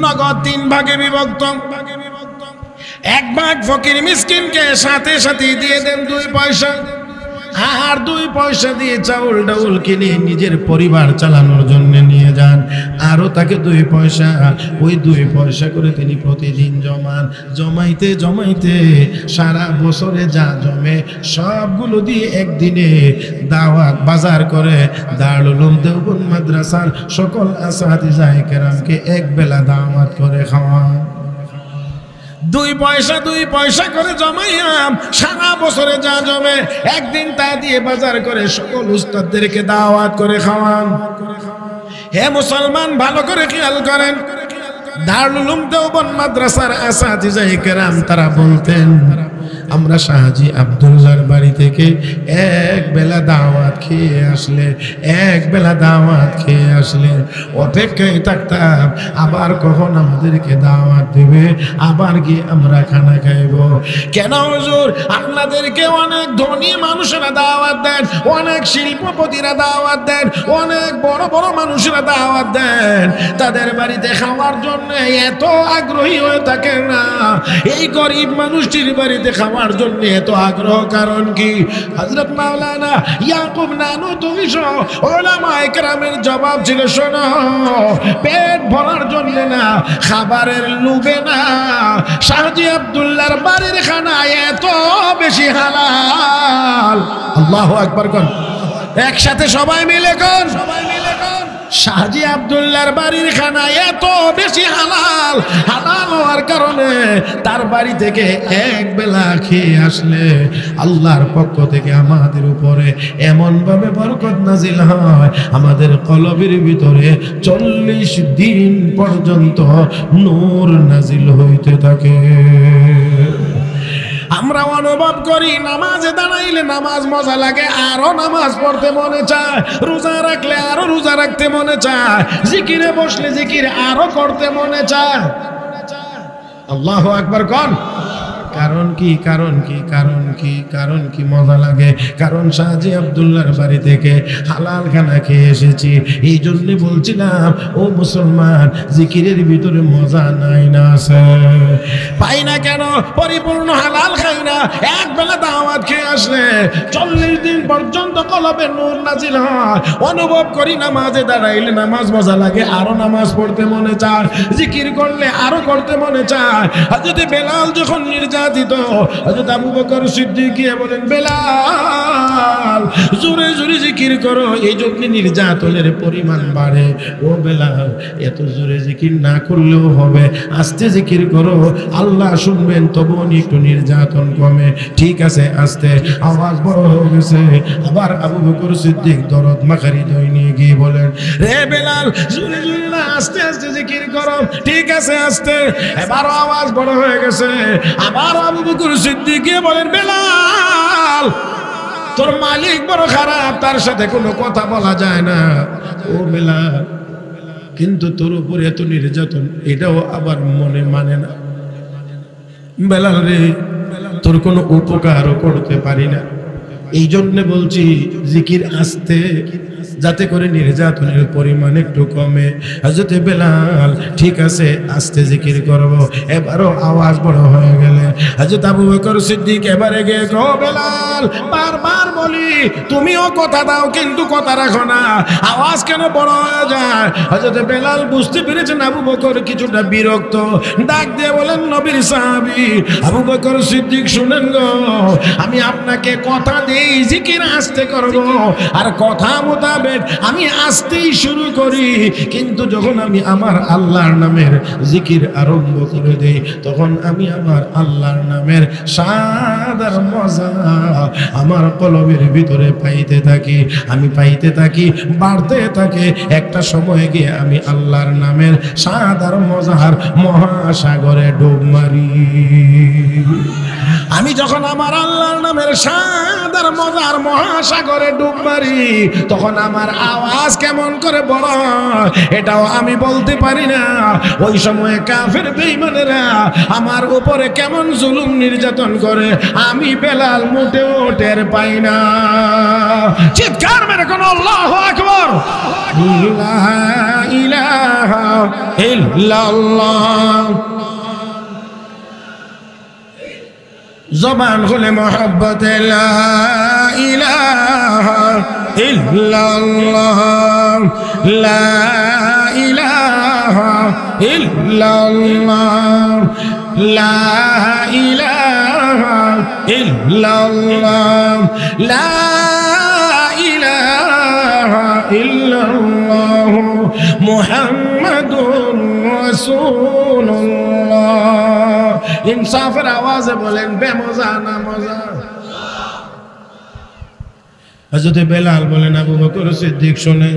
S1: নগদ 3 ভাগে বিভক্ত। 1 ভাগ ফকির মিসকিনকে সাথে সাথে দিয়ে দেন 2 পয়সা, আর 2 পয়সা দিয়ে চাউল ডাউল কিনে নিজের পরিবার চালানোর জন্য নিয়ে যান। আরও তাকে 2 পয়সা, ওই 2 পয়সা করে তিনি প্রতিদিন জমান। জমাইতে জমাইতে সারা বছরে যা জমে সবগুলো দিয়ে একদিনে দাওয়াত বাজার করে দারুল উলুম দেওবন্দ মাদ্রাসার সকল আসাতিজায়ে কেরামকে এক বেলা দাওয়াত করে খাওয়ান। 2 পয়সা করে জমাইয়া সারা বছরে যা জমে একদিন তা দিয়ে বাজার করে সকল উস্তাদদেরকে দাওয়াত করে খাওয়ান। হে মুসলমান, ভালো করে খেয়াল করেন, দারুল উলুম দেওবন্দ মাদ্রাসার আসাতিজায়ে কেরাম তারা বলতেন, আমরা শাহজি আব্দুল্লাহর বাড়ি থেকে এক বেলা দাওয়াত খেয়ে আসলে অপেক্ষায় থাকতাম আবার কখন আমাদেরকে দাওয়াত দেবে, আবার গিয়ে আমরা খানা খাইব। কেন হুজুর? আপনাদেরকে অনেক ধনী মানুষেরা দাওয়াত দেন, অনেক শিল্পপতিরা দাওয়াত দেন, অনেক বড় বড় মানুষেরা দাওয়াত দেন, তাদের বাড়িতে খাওয়ার জন্য এত আগ্রহী হয়ে থাকে না, এই গরিব মানুষটির বাড়িতে খাওয়ার জন্য এত আগ্রহ কারণ কি? হযরত মাওলানা ইয়াকুব নানুতুবি সহ উলামায়ে কেরামের জবাব ছিল, শোনো, পেট ভরার জন্য না, খাবারের লোভে না। শাহজি আব্দুল্লাহর বাড়ির খানা এত বেশি হালাল। আল্লাহু আকবার কোন, একসাথে সবাই মিলে কোন, শাহজি আব্দুল্লাহর বাড়ির খানা এত বেশি হালাল। হালাল হওয়ার কারণে তার বাড়ি থেকে এক বেলা খেয়ে আসলে আল্লাহর পক্ষ থেকে আমাদের উপরে এমন ভাবে বরকত নাজিল হয়, আমাদের কলবের ভিতরে 40 দিন পর্যন্ত নূর নাজিল হইতে থাকে। আমরা অনুভব করি নামাজে দাঁড়াইলে নামাজ মজা লাগে, আরো নামাজ পড়তে মনে চায়, রোজা রাখলে আরো রোজা রাখতে মনে চায়, জিকিরে বসলে জিকির আরো করতে মনে চায়। আল্লাহু আকবার কোন। কারণ কি? কারণ কি মজা লাগে? কারণ শাহজি আব্দুল্লাহর বাড়ি থেকে হালাল খানা খেয়ে এসেছি। এই জন্য বলছিলাম, ও মুসলমান, জিকিরের ভিতরে মজা নাই না আছে? পাই না কেন? পরিপূর্ণ হালাল খাই না, এক বেলা দাওয়াত খেয়ে আসলে 40 দিন পর্যন্ত কলবে নূর নাজিল হয়। অনুভব করি নামাজে দাঁড়াইলে নামাজ মজা লাগে, আরো নামাজ পড়তে মনে চায়, জিকির করলে আরো করতে মনে চায়। হযরত বেলাল যখন নির্যাতিত, হযরত আবু বকর সিদ্দিক গিয়ে বলেন, বেলাল জোরে জোরে জিকির করো, এই জন্য নির্যাতনের পরিমাণ বাড়ে। ও বেলাল, এত জোরে জিকির না করলেও হবে, আস্তে জিকির করো, আল্লাহ শুনবেন, তবুও একটু নির্যাতন কমে। ঠিক আছে, আস্তে। আওয়াজ বড় হয়ে গেছে। আবার আবু বকর সিদ্দিক দরদ মাখারি দই নিয়ে গিয়ে বলেন, রে বেলাল, জোরে জোরে না, আস্তে আস্তে জিকির করো। ঠিক আছে, আস্তে। এবারও আওয়াজ বড় হয়ে গেছে। আবার আবু বকর সিদ্দিক গিয়ে বলেন, বেলাল, তোর মালিক বড় খারাপ, তার সাথে কোনো কথা বলা যায় না। ও বেলাল, কিন্তু তোর উপরে এত নির্যাতন, এটাও আবার মনে মানে না। বেলাল রে, তোর কোনো উপকারও করতে পারি না, এই জন্য বলছি জিকির আস্তে, যাতে করে নির্যাতনের পরিমাণ একটু কমে। হযরত বেলাল, ঠিক আছে, আস্তে জিকির করব। এবারও আওয়াজ বড় হয়ে গেলে হযরত আবু বকর সিদ্দিক এবারে গিয়ে কো, বেলাল, বারবার বলি তুমিও কথা দাও কিন্তু কথা রাখো না, আওয়াজ কেন বড় হয়ে যায়? হযরত বেলাল বুঝতে পেরেছেন আবু বকর কিছুটা বিরক্ত, ডাক দিয়ে বলেন, নবীর সাহাবী আবু বকর সিদ্দিক, শুনেন গো, আমি আপনাকে কথা দেই জিকির আস্তে করব, আর কথা মোতাবেক বেড আমি আসতেই শুরু করি, কিন্তু যখন আমি আমার আল্লাহর নামের জিকির আরম্ভ করে দেই তখন আমি আমার আল্লাহর নামের স্বাদ আর মজা আমার কলবের ভিতরে পাইতে থাকি, আমি পাইতে থাকি, বাড়তে থাকে। একটা সময় গিয়ে আমি আল্লাহর নামের স্বাদ আর মজার মহাসাগরে ডুব মারি। আমি যখন আমার আল্লাহর নামের স্বাদ আর মজার মহাসাগরে ডুব মারি তখন আমার আওয়াজ কেমন করে বড় এটাও আমি বলতে পারি না। ওই সময় কাফের বেঈমানেরা আমার উপরে কেমন জুলুম নির্যাতন করে আমি বেলাল মোটেও টের পাই না। চিৎকার মেরে কোন আল্লাহু আকবার, লা ইলাহা ইল্লাল্লাহ। জবান খুলে মোহাব্বত লা ইলাহা ইল্লাল্লাহ, লা ইলাহা ইল্লাল্লাহ, লা ইলাহা ইল্লাল্লাহ, লা ইলাহা ইল্লাল্লাহ মুহাম্মাদুর রাসূলুল্লাহ। ইনসাফের আওয়াজে বলেন বেমজা না মজা? হযরত বেলাল বলেন আবু বকর সিদ্দিক শুনে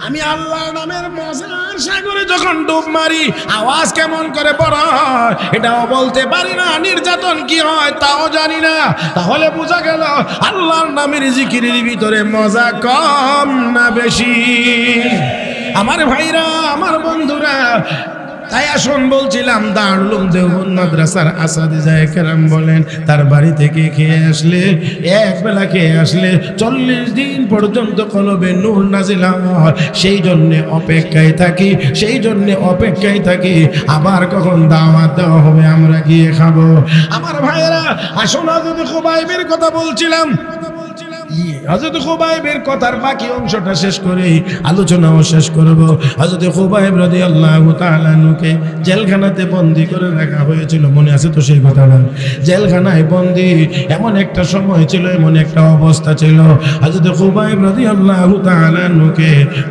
S1: আমি আল্লাহর নামের মজার সাগরে যখন ডুব মারি আওয়াজ কেমন করে বড় হয় এটাও বলতে পারি না, নির্যাতন কি হয় তাও জানি না। তাহলে বোঝা গেল আল্লাহর নামের জিকিরের ভিতরে মজা কম না বেশি? আমার ভাইরা, আমার বন্ধুরা, তাই আসুন বলছিলাম দারুল উলুম দেওবন্দ মাদ্রাসার আসাতিজা কেরাম বলেন তার বাড়ি থেকে খেয়ে আসলে, এক বেলা খেয়ে আসলে 40 দিন পর্যন্ত কলবে নূর নাজিল হয়। সেই জন্যে অপেক্ষায় থাকি, সেই জন্যে অপেক্ষায় থাকি আবার কখন দাওয়াত দেওয়া হবে আমরা গিয়ে খাবো। আমার ভাইয়েরা আসুন, হযরত খুবাইবের কথা বলছিলাম, হযরত খুবাইবের কথার বাকি অংশটা শেষ করে আলোচনাও শেষ করব। হযরত খুবাইব রাদিয়াল্লাহু তাআলা আনহুকে জেলখানাতে বন্দী করে রাখা হয়েছিল, মনে আছে তো সেই কথাটা? জেলখানায় বন্দী এমন একটা সময় ছিল, এমন একটা অবস্থা ছিল, হযরত খুবাইব রাদিয়াল্লাহু তাআলা আনহুকে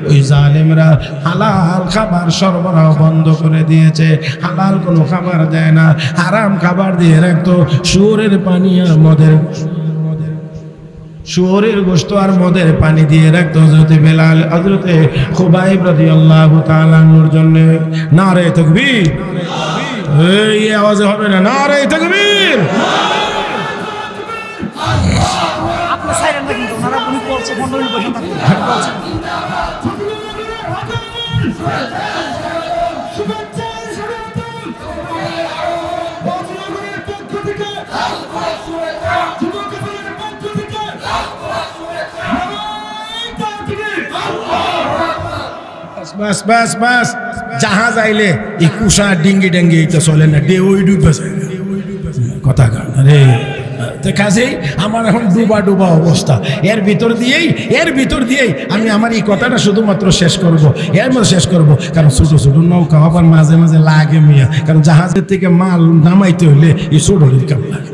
S1: ওই জালেমরা হালাল খাবার সরবরাহ বন্ধ করে দিয়েছে। হালাল কোনো খাবার দেয় না, হারাম খাবার দিয়ে রাখতো। শুয়োরের পানি আর মদের, শুয়োরের গোশত আর মদের পানি দিয়ে রাখতো হযরত বেলাল। হযরত খুবাইব রাদিয়াল্লাহু তাআলা আনহুর জন্য নারে তাকবীর, এই আওয়াজে হবে না? নারে তাকবীর। আপনি সাইলেন্ট থাকেন তো, ওনারা উনি বলছে মন্ডলী বসে থাকতে বলছে। বাস বাস বাস, জাহাজ আইলে এই কুষা ডিঙ্গি ডেঙ্গি এইটা চলে না, ডে ওই ডুবে যায় কথা গান রে। কাজেই আমার এখন ডুবা ডুবা অবস্থা। এর ভিতর দিয়েই আমি আমার এই কথাটা শুধুমাত্র শেষ করব, এর মধ্যে শেষ করব। কারণ ছোটো ছোটো নৌকা আবার মাঝে মাঝে লাগে মিয়া, কারণ জাহাজের থেকে মাল নামাইতে হলে এই ছোটো কাম লাগে।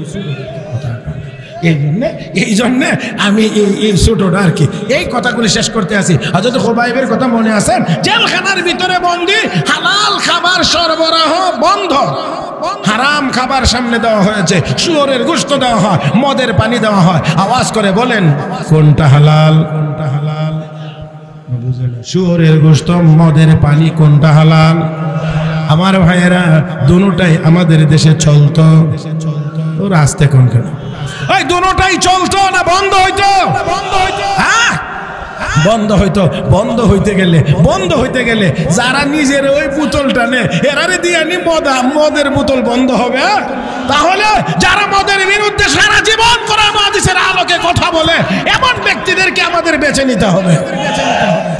S1: এই জন্যে আমি এই ছোটটা আর কি এই কথাগুলি শেষ করতে আসি। হযরত খুবাইবের কথা মনে আছেন? জেলখানার ভিতরে বন্দী, হালাল খাবার সরবরাহ বন্ধ, হারাম খাবার সামনে দেওয়া হয়েছে, শুয়োরের গোশত দেওয়া হয়, মদের পানি দেওয়া হয়। আওয়াজ করে বলেন কোনটা হালাল, কোনটা হালাল? শুয়োরের গোশত, মদের পানি, কোনটা হালাল? আমার ভাইয়েরা, দুটোটাই আমাদের দেশে চলতো। ওরা আসতে কোন কেন ওই দুটোটাই চলতো না বন্ধ হইতো? হ্যাঁ বন্ধ হইতো। বন্ধ হইতে গেলে যারা নিজের ওই বোতলটা নে এরারে দিয়ে নি মদের বোতল বন্ধ হবে। তাহলে যারা মদের বিরুদ্ধে সারা জীবন কোরআন হাদিসের আলোকে কথা বলে এমন ব্যক্তিদেরকে আমাদের বেছে নিতে হবে।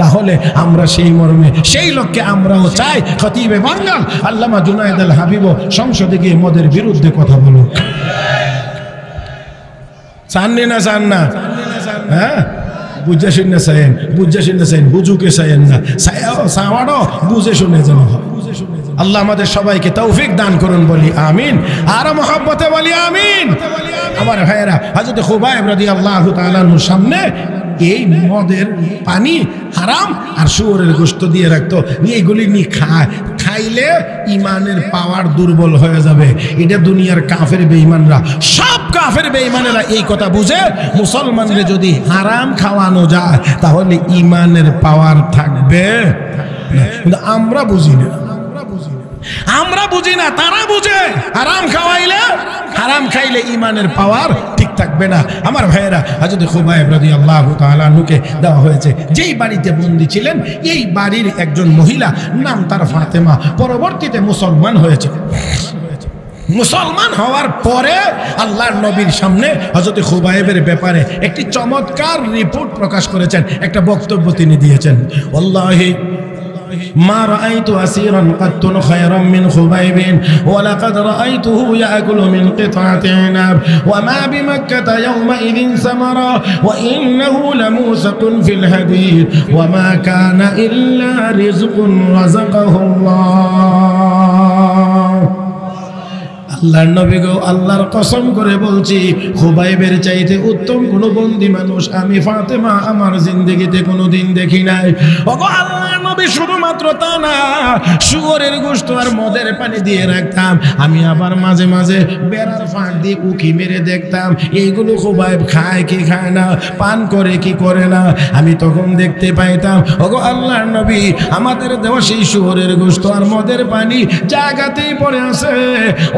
S1: তাহলে আমরা সেই মর্মে, সেই লক্ষ্যে আমরাও চাই খতিবে বাঙ্গাল আল্লামা জুনায়েদ আল হাবিব সংসদে গিয়ে মদের বিরুদ্ধে কথা বলুক। চাননি না? চান না? হ্যাঁ, বুঝে শুনে চাইেন, বুঝে শুনে চাইন, বুঝুকে চাইেন না, চাওয়ারও বুঝে শুনে যেন হয়। আল্লাহ আমাদের সবাইকে তৌফিক দান করুন, বলি আমিন। আর মহব্বতে বলি আমিন। আমার ভাইয়েরা, হযরত খুবাইব রাদিয়াল্লাহু তাআলা আনহুর সামনে এই মদের পানি হারাম আর শুয়োরের গোশত দিয়ে রাখতো, এইগুলি নিয়ে খাইলে ইমানের পাওয়ার দুর্বল হয়ে যাবে। এটা দুনিয়ার কাফের বেঈমানরা, সব কাফের বেঈমানেরা এই কথা বুঝে মুসলমানদের যদি হারাম খাওয়ানো যায় তাহলে ইমানের পাওয়ার থাকবে না। কিন্তু আমরা বুঝি না, তারা বুঝে হারাম খাইলে ইমানের পাওয়ার ঠিক থাকবে না। আমার ভাইয়েরা, হযরত খুবাইব রাদিয়াল্লাহু তাআলা আনহুকে দেওয়া হয়েছে যেই বাড়িতে বন্দী ছিলেন, এই বাড়ির একজন মহিলা, নাম তার ফাতেমা, পরবর্তীতে মুসলমান হয়েছে। মুসলমান হওয়ার পরে আল্লাহর নবীর সামনে হযরত খুবাইবের ব্যাপারে একটি চমৎকার রিপোর্ট প্রকাশ করেছেন, একটা বক্তব্য তিনি দিয়েছেন। ওয়াল্লাহি ما رأيت أسيرا قط خيرا من خبيب ولقد رأيته يأكل من قطعة عنب وما بمكة يومئذ ثمرة وإنه لموسق في الحديد وما كان إلا رزق رزقه الله। আল্লাহর নবী গো, আল্লাহর কসম করে বলছি, খুবাইবের চাইতে উত্তম কোন বন্দী মানুষ আমি ফাতেমা আমার জিন্দেগিতে কোনোদিন দেখি নাই। ওগো আল্লাহর নবী, শুধুমাত্র তা না, শুয়োরের গোশত আর মদের পানি দিয়ে রাখতাম। আমি আবার মাঝে মাঝে বেড়ার ফাঁক দিয়ে উকি মেরে দেখতাম এইগুলো খুবাইব খায় কি খায় না, পান করে কি করে না। আমি তখন দেখতে পাইতাম, ওগো আল্লাহর নবী, আমাদের দেওয়া সেই শুয়োরের গোশত আর মদের পানি জায়গাতেই পড়ে আছে।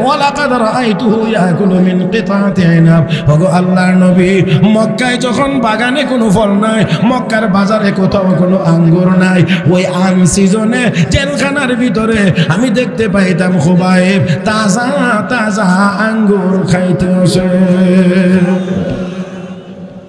S1: ওয়ালাকাদ রাআইতুহু ইয়াকুলু মিন কিতাতি ইনাব। ওগো আল্লাহর নবী, মক্কায় যখন বাগানে কোনো ফল নাই, মক্কার বাজারে কোথাও কোনো আঙ্গুর নাই, ওই আন সিজনে জেলখানার ভিতরে আমি দেখতে পাইতাম খুবাইব তাজা তাজা আঙ্গুর খাইতেছে।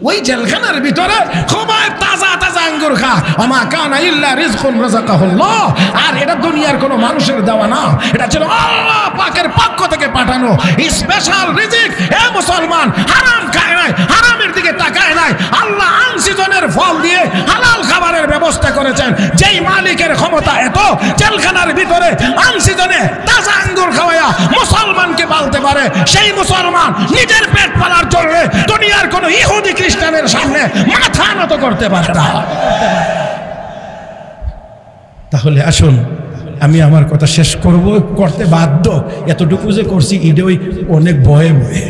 S1: ওই জেলখানার ভিতরে খুবাইব তাজা তাজা আঙ্গুর খা। ওমা কানা ইল্লা রিজকুন রাযাকাহুল্লাহ। আর এটা দুনিয়ার কোনো মানুষের দেওয়া না, এটা ছিল আল্লাহ পাকের পক্ষ থেকে পাঠানো স্পেশাল রিজিক। এ মুসলমান, হারাম খায় নাই, হারামের দিকে তাকায় নাই। আল্লাহ আন সিজনের ফল দিয়ে হালাল খাবারের ব্যবস্থা করেছেন। যেই মালিকের ক্ষমতা এত, জেলখানার ভিতরে আন সিজনে তাজা আঙ্গুর খাওয়ায়া মুসলমানকে পালতে পারে, সেই মুসলমান নিজের পেট পালার জন্য দুনিয়ার কোনো ইহুদি খ্রিস্টানের সামনে মাথা নত করতে পারে না। তাহলে আসুন, আমি আমার কথা শেষ করতে বাধ্য। এতটুকু যে করছি এটাই অনেক ভয়ে ভয়ে,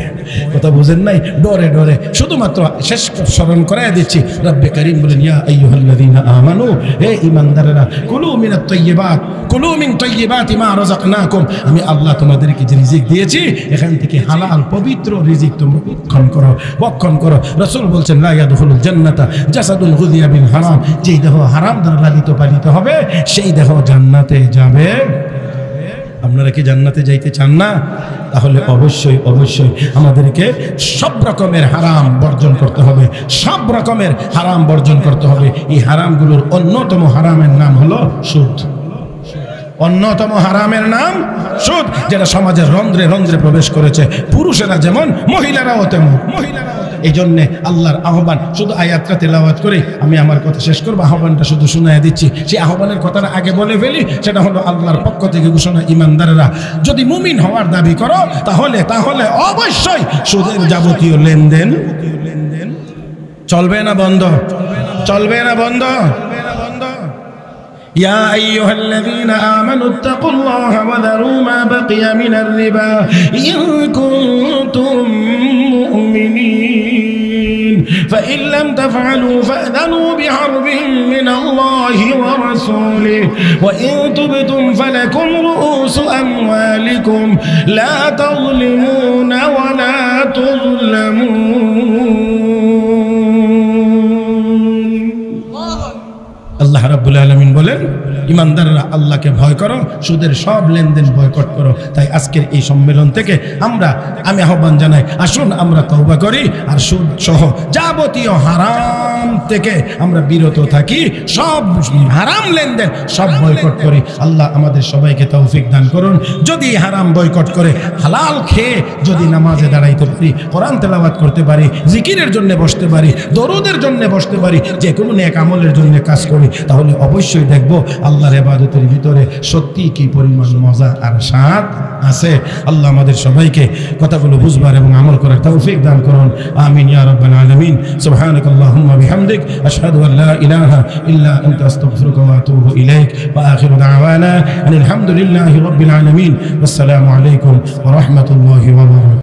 S1: কথা বুঝেন নাই, ডরে ডরে। শুধুমাত্র শেষ স্মরণ করাই দিচ্ছি, রব্বে করিম বলেন, ইয়া আইয়ুহাল্লাযীনা আমানু, হে ঈমানদারেরা, কুলু মিনাত তাইয়্যিবাত, কুলু মিন তাইয়্যিবাতি মা রাযাকনাকুম। আমি আল্লাহ তোমাদেরকে যে রিজিক দিয়েছি, এখান থেকে হালাল পবিত্র রিজিক তোমরা ভক্ষণ করো। রাসূল বলছেন, লা ইয়াদখুলুল জান্নাতা জাসাদুন গুযিয়া বিল হারাম। যেই দেহ হারাম দ্বারা লালিত পালিত হবে, সেই দেহ জান্নাতে যাবে। আপনারা কি জান্নাতে যাইতে চান না? তাহলে অবশ্যই অবশ্যই আমাদেরকে সব রকমের হারাম বর্জন করতে হবে, সব রকমের হারাম বর্জন করতে হবে। এই হারামগুলোর অন্যতম হারামের নাম হলো সুদ। অন্যতম হারামের নাম সুদ, যেটা সমাজের রন্ধ্রে রন্ধ্রে প্রবেশ করেছে। পুরুষেরা যেমন, মহিলারাও তেমন। এই জন্যে আল্লাহর আহ্বান, শুধু আয়াতটা তেলাওয়াত করে আমি আমার কথা শেষ করবো। আহ্বানটা শুধু শুনাইয়া দিচ্ছি। সেই আহ্বানের কথাটা আগে বলে ফেলি, সেটা হলো আল্লাহর পক্ষ থেকে ঘোষণা, ঈমানদারেরা যদি মুমিন হওয়ার দাবি করো তাহলে অবশ্যই সুদের যাবতীয় লেনদেন চলবে না বন্ধ, চলবে না বন্ধ। يا أيها الذين آمنوا اتقوا الله وذروا ما بقي من الربا إن كنتم مؤمنين فإن لم تفعلوا فأذنوا بحرب من الله ورسوله وإن تبتم فلكم رؤوس أموالكم لا تظلمون ولا تظلمون। আল্লাহ রাব্বুল আলামিন বলেন, ঈমানদাররা আল্লাহকে ভয় করো, সুদের সব লেনদেন বয়কট করো। তাই আজকের এই সম্মেলন থেকে আমি আহ্বান জানাই, আসুন আমরা তওবা করি আর সুদ সহ যাবতীয় হারাম থেকে আমরা বিরত থাকি, সব হারাম লেনদেন সব বয়কট করি। আল্লাহ আমাদের সবাইকে তৌফিক দান করুন। যদি হারাম বয়কট করে হালাল খেয়ে যদি নামাজে দাঁড়াইতে পারি, কোরআন তেলাওয়াত করতে পারি, জিকিরের জন্য বসতে পারি, দরুদের জন্য বসতে পারি, যে কোনো নেক আমলের জন্য কাজ করি, তাহলে তাহলে অবশ্যই দেখব আল্লাহর ইবাদতের ভিতরে সত্যি কি পরিমাণ মজা আর স্বাদ আছে। আল্লাহ আমাদের সবাইকে কথাগুলো বুঝবার এবং আমল করার তৌফিক দান করুন। আমিন ইয়া রাব্বাল আলামিন। সুবহানাকাল্লাহুম্মা বিহামদিক আশহাদু আল লা ইলাহা ইল্লা আনতা আস্তাগফিরুকা ওয়া আতুবু ইলাইক ওয়া আখিরু দাওয়ানা আলহামদুলিল্লাহি রাব্বিল আলামিন। আসসালামু আলাইকুম ওয়া রাহমাতুল্লাহি ওয়া বারাকাতুহু।